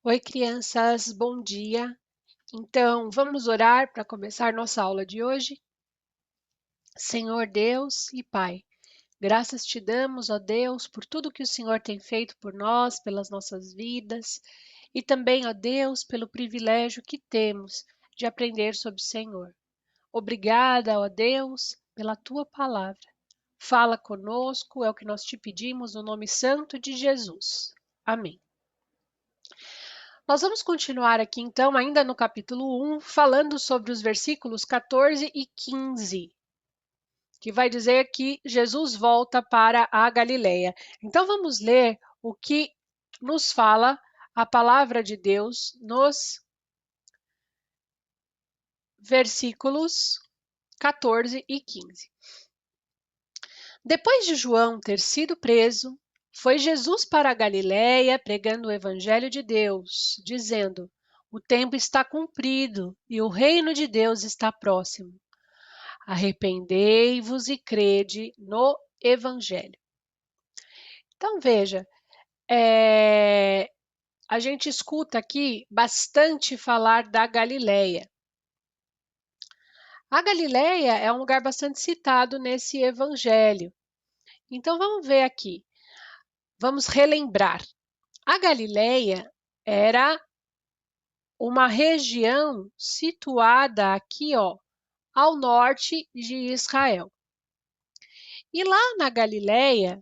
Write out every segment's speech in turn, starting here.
Oi, crianças, bom dia. Então, vamos orar para começar nossa aula de hoje? Senhor Deus e Pai, graças te damos, ó Deus, por tudo que o Senhor tem feito por nós, pelas nossas vidas, e também, ó Deus, pelo privilégio que temos de aprender sobre o Senhor. Obrigada, ó Deus, pela tua palavra. Fala conosco, é o que nós te pedimos no nome santo de Jesus. Amém. Nós vamos continuar aqui, então, ainda no capítulo 1, falando sobre os versículos 14 e 15, que vai dizer que Jesus volta para a Galileia. Então, vamos ler o que nos fala a palavra de Deus nos versículos 14 e 15. Depois de João ter sido preso, foi Jesus para a Galiléia pregando o evangelho de Deus, dizendo: O tempo está cumprido e o reino de Deus está próximo. Arrependei-vos e crede no evangelho. Então veja, a gente escuta aqui bastante falar da Galiléia. A Galiléia é um lugar bastante citado nesse evangelho. Então vamos ver aqui. Vamos relembrar. A Galileia era uma região situada aqui, ó, ao norte de Israel. E lá na Galileia,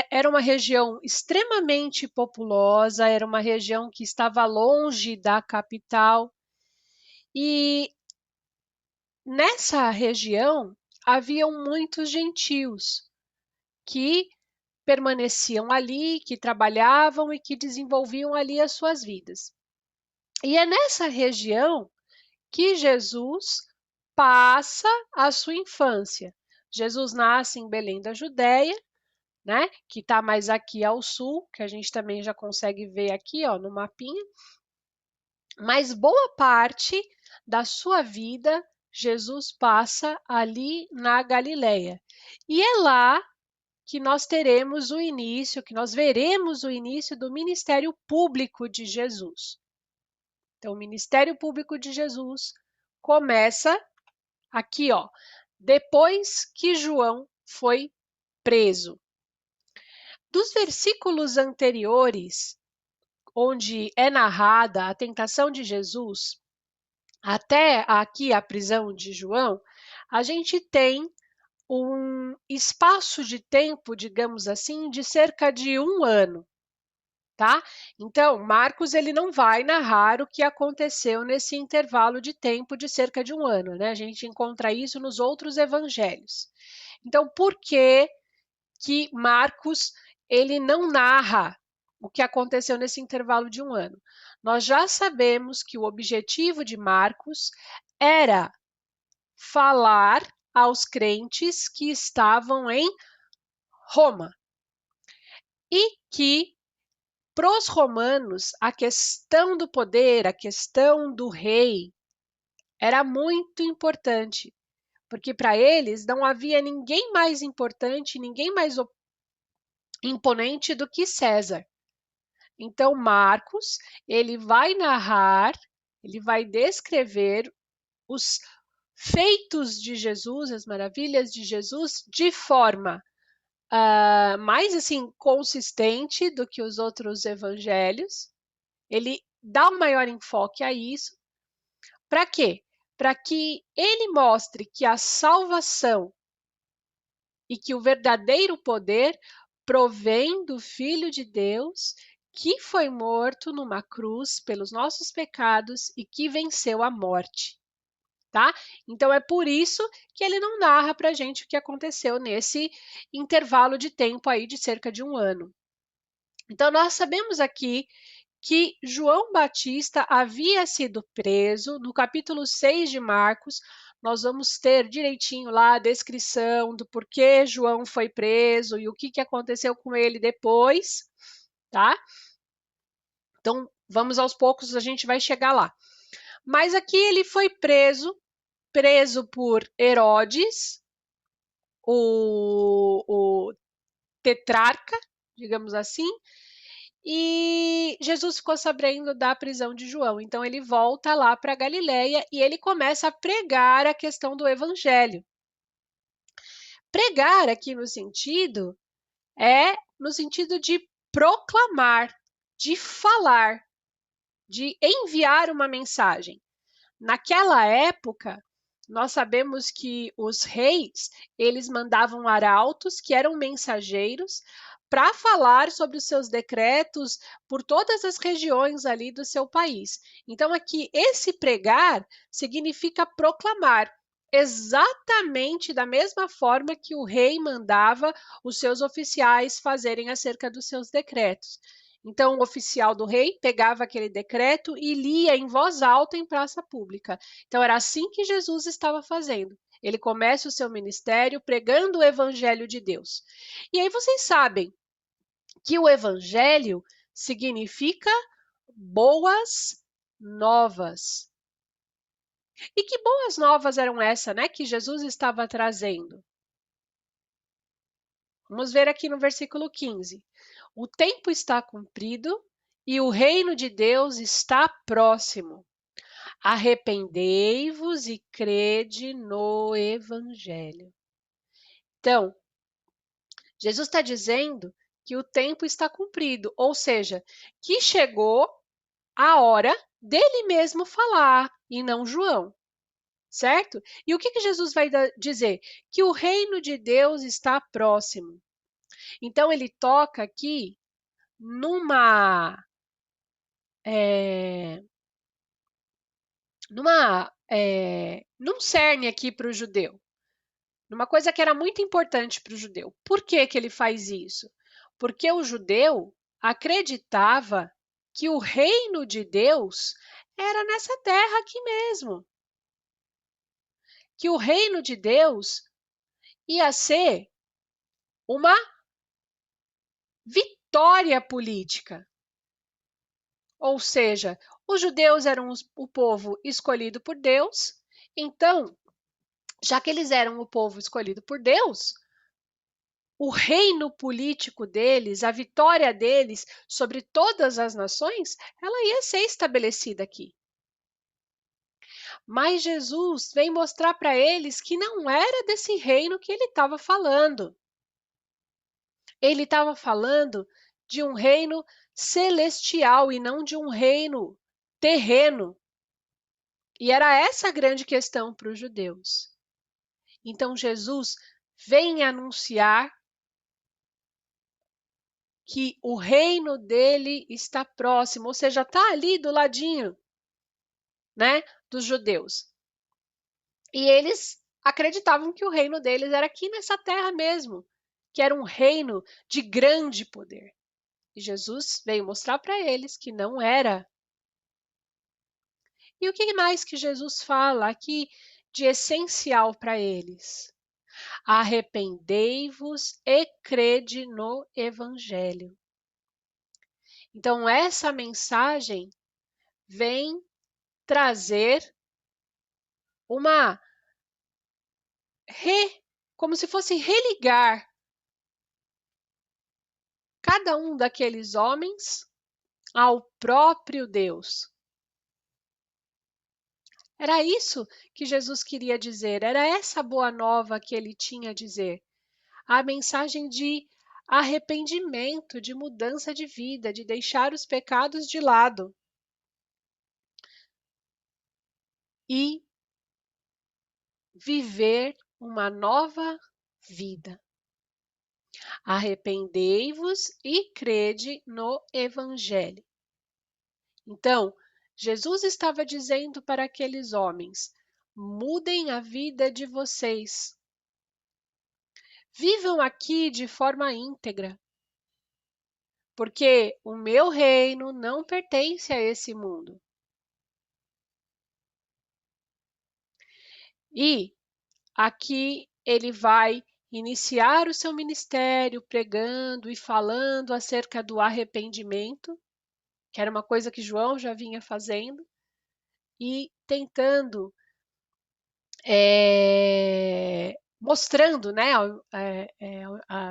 era uma região extremamente populosa, era uma região que estava longe da capital. E nessa região haviam muitos gentios que permaneciam ali, que trabalhavam e que desenvolviam ali as suas vidas. E é nessa região que Jesus passa a sua infância. Jesus nasce em Belém da Judéia, né? Que está mais aqui ao sul, que a gente também já consegue ver aqui, ó, no mapinha. Mas boa parte da sua vida Jesus passa ali na Galileia. E é lá que nós teremos o início, que nós veremos o início do ministério público de Jesus. Então, o ministério público de Jesus começa aqui, ó, depois que João foi preso. Dos versículos anteriores, onde é narrada a tentação de Jesus, até aqui a prisão de João, a gente tem um espaço de tempo, digamos assim, de cerca de 1 ano. Tá? Então, Marcos ele não vai narrar o que aconteceu nesse intervalo de tempo de cerca de 1 ano, né? A gente encontra isso nos outros evangelhos. Então, por que que Marcos ele não narra o que aconteceu nesse intervalo de 1 ano? Nós já sabemos que o objetivo de Marcos era falar aos crentes que estavam em Roma e que para os romanos, a questão do poder, a questão do rei, era muito importante, porque para eles não havia ninguém mais importante, ninguém mais imponente do que César. Então, Marcos, ele vai narrar, ele vai descrever os feitos de Jesus, as maravilhas de Jesus, de forma mais assim consistente do que os outros evangelhos. Ele dá um maior enfoque a isso. Para quê? Para que ele mostre que a salvação e que o verdadeiro poder provém do Filho de Deus, que foi morto numa cruz pelos nossos pecados e que venceu a morte. Tá? Então é por isso que ele não narra para a gente o que aconteceu nesse intervalo de tempo aí de cerca de 1 ano. Então nós sabemos aqui que João Batista havia sido preso. No capítulo 6 de Marcos, nós vamos ter direitinho lá a descrição do porquê João foi preso e o que aconteceu com ele depois, tá? Então, vamos aos poucos, a gente vai chegar lá. Mas aqui ele foi preso por Herodes, o tetrarca, digamos assim, e Jesus ficou sabendo da prisão de João. Então ele volta lá para Galileia e ele começa a pregar a questão do evangelho. Pregar aqui no sentido de proclamar, de falar, de enviar uma mensagem. Naquela época, nós sabemos que os reis, eles mandavam arautos, que eram mensageiros, para falar sobre os seus decretos por todas as regiões ali do seu país. Então, aqui, esse pregar significa proclamar, exatamente da mesma forma que o rei mandava os seus oficiais fazerem acerca dos seus decretos. Então, o oficial do rei pegava aquele decreto e lia em voz alta em praça pública. Então, era assim que Jesus estava fazendo. Ele começa o seu ministério pregando o evangelho de Deus. E aí vocês sabem que o evangelho significa boas novas. E que boas novas eram essas, né, que Jesus estava trazendo? Vamos ver aqui no versículo 15. O tempo está cumprido e o reino de Deus está próximo. Arrependei-vos e crede no Evangelho. Então, Jesus está dizendo que o tempo está cumprido, ou seja, que chegou a hora dele mesmo falar e não João, certo? E o que Jesus vai dizer? Que o reino de Deus está próximo. Então, ele toca aqui numa é, num cerne aqui para o judeu, numa coisa que era muito importante para o judeu. Por que que ele faz isso? Porque o judeu acreditava que o reino de Deus era nessa terra aqui mesmo, que o reino de Deus ia ser uma vitória política. Ou seja, os judeus eram o povo escolhido por Deus, então, já que eles eram o povo escolhido por Deus, o reino político deles, a vitória deles sobre todas as nações, ela ia ser estabelecida aqui. Mas Jesus vem mostrar para eles que não era desse reino que ele estava falando. Ele estava falando de um reino celestial e não de um reino terreno. E era essa a grande questão para os judeus. Então Jesus vem anunciar que o reino dele está próximo, ou seja, está ali do ladinho, né, dos judeus. E eles acreditavam que o reino deles era aqui nessa terra mesmo, que era um reino de grande poder. E Jesus veio mostrar para eles que não era. E o que mais que Jesus fala aqui de essencial para eles? Arrependei-vos e crede no Evangelho. Então, essa mensagem vem trazer uma como se fosse religar cada um daqueles homens ao próprio Deus. Era isso que Jesus queria dizer, era essa boa nova que ele tinha a dizer. A mensagem de arrependimento, de mudança de vida, de deixar os pecados de lado e viver uma nova vida. Arrependei-vos e crede no Evangelho. Então, Jesus estava dizendo para aqueles homens: mudem a vida de vocês. Vivam aqui de forma íntegra, porque o meu reino não pertence a esse mundo. E aqui ele vai iniciar o seu ministério pregando e falando acerca do arrependimento, que era uma coisa que João já vinha fazendo, e tentando mostrando, né,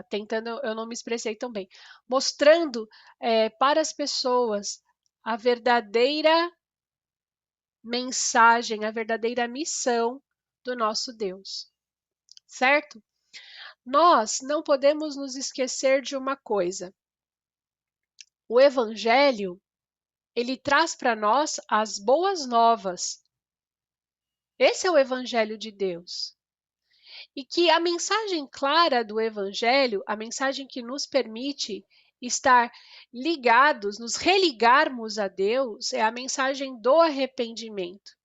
tentando, eu não me expressei tão bem, mostrando para as pessoas a verdadeira mensagem, a verdadeira missão do nosso Deus, certo? Nós não podemos nos esquecer de uma coisa. O Evangelho, ele traz para nós as boas novas. Esse é o Evangelho de Deus. E que a mensagem clara do Evangelho, a mensagem que nos permite estar ligados, nos religarmos a Deus, é a mensagem do arrependimento.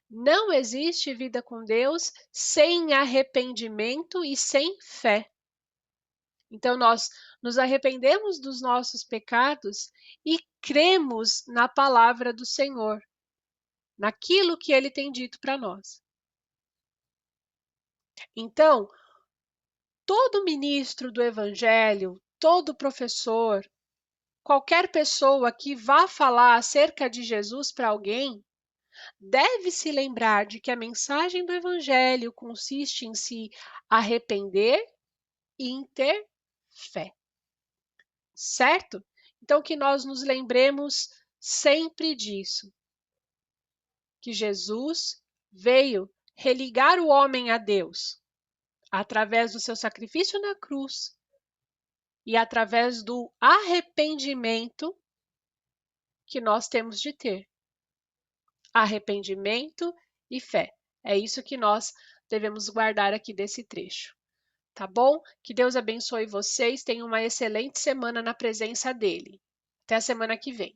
Não existe vida com Deus sem arrependimento e sem fé. Então, nós nos arrependemos dos nossos pecados e cremos na palavra do Senhor, naquilo que Ele tem dito para nós. Então, todo ministro do Evangelho, todo professor, qualquer pessoa que vá falar acerca de Jesus para alguém, deve se lembrar de que a mensagem do Evangelho consiste em se arrepender e em ter fé. Certo? Então, que nós nos lembremos sempre disso. Que Jesus veio religar o homem a Deus através do seu sacrifício na cruz e através do arrependimento que nós temos de ter. Arrependimento e fé. É isso que nós devemos guardar aqui desse trecho. Tá bom? Que Deus abençoe vocês. Tenham uma excelente semana na presença dele. Até a semana que vem.